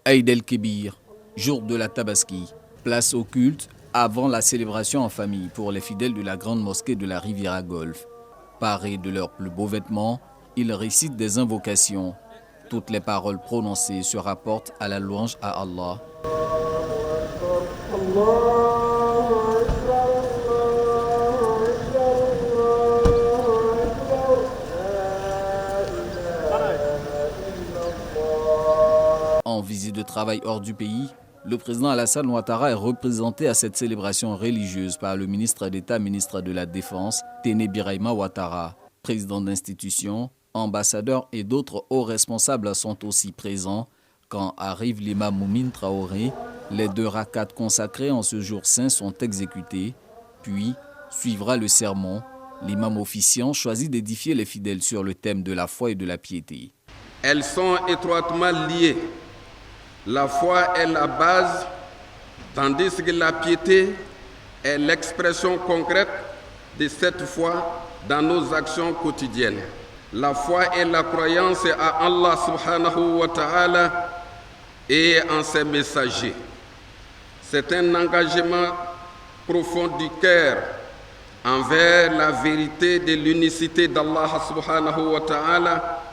Aïd el-Kébir, jour de la Tabaski, place au culte avant la célébration en famille pour les fidèles de la grande mosquée de la Riviera Golf. Parés de leurs plus beaux vêtements, ils récitent des invocations. Toutes les paroles prononcées se rapportent à la louange à Allah. En visite de travail hors du pays, le président Alassane Ouattara est représenté à cette célébration religieuse par le ministre d'État, ministre de la Défense, Téné Birahima Ouattara. Président d'institution, ambassadeurs et d'autres hauts responsables sont aussi présents. Quand arrive l'imam Moumine Traoré, les 2 rakats consacrés en ce jour saint sont exécutés. Puis suivra le sermon. L'imam officiant choisit d'édifier les fidèles sur le thème de la foi et de la piété. Elles sont étroitement liées. La foi est la base, tandis que la piété est l'expression concrète de cette foi dans nos actions quotidiennes. La foi est la croyance à Allah subhanahu wa ta'ala et en ses messagers. C'est un engagement profond du cœur envers la vérité de l'unicité d'Allah subhanahu wa ta'ala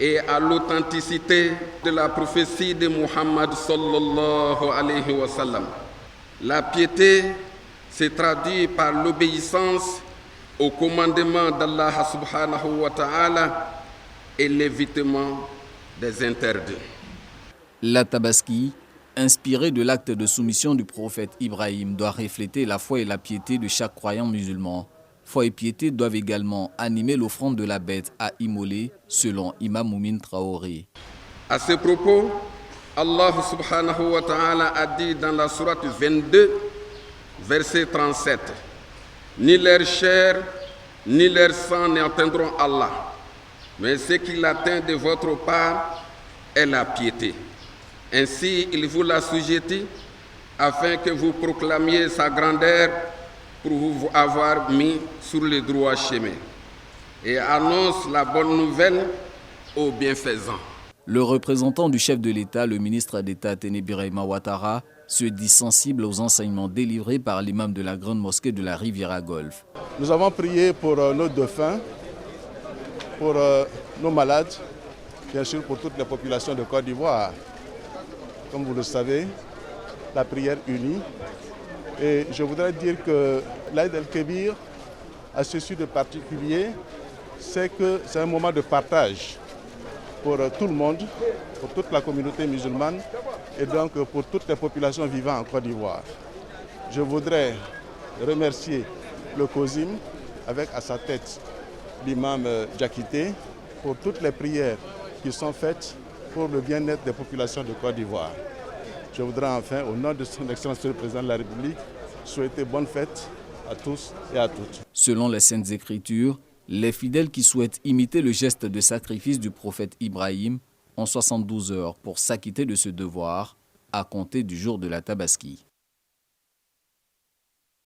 et à l'authenticité de la prophétie de Muhammad sallallahu alayhi wa sallam. La piété se traduit par l'obéissance au commandement d'Allah subhanahu wa ta'ala et l'évitement des interdits. La Tabaski, inspirée de l'acte de soumission du prophète Ibrahim, doit refléter la foi et la piété de chaque croyant musulman. Foi et piété doivent également animer l'offrande de la bête à immoler, selon Imam Moumine Traoré. À ce propos, Allah subhanahu wa ta'ala a dit dans la sourate 22, verset 37, « Ni leur chair, ni leur sang n'atteindront Allah, mais ce qu'il atteint de votre part est la piété. Ainsi, il vous l'a assujetti, afin que vous proclamiez sa grandeur, pour vous avoir mis sur le droit chemin, et annonce la bonne nouvelle aux bienfaisants. » Le représentant du chef de l'État, le ministre d'État Téné Birahima Ouattara, se dit sensible aux enseignements délivrés par l'imam de la grande mosquée de la Riviera Golf. Nous avons prié pour nos défunts, pour nos malades, bien sûr pour toute la population de Côte d'Ivoire. Comme vous le savez, la prière unie. Et je voudrais dire que l'Aïd el-Kébir a ceci de particulier, c'est que c'est un moment de partage pour tout le monde, pour toute la communauté musulmane et donc pour toutes les populations vivant en Côte d'Ivoire. Je voudrais remercier le COSIM avec à sa tête l'imam Diakité pour toutes les prières qui sont faites pour le bien-être des populations de Côte d'Ivoire. Je voudrais enfin, au nom de son Excellence le Président de la République, souhaiter bonne fête à tous et à toutes. Selon les Saintes Écritures, les fidèles qui souhaitent imiter le geste de sacrifice du prophète Ibrahim ont 72 heures pour s'acquitter de ce devoir à compter du jour de la Tabaski.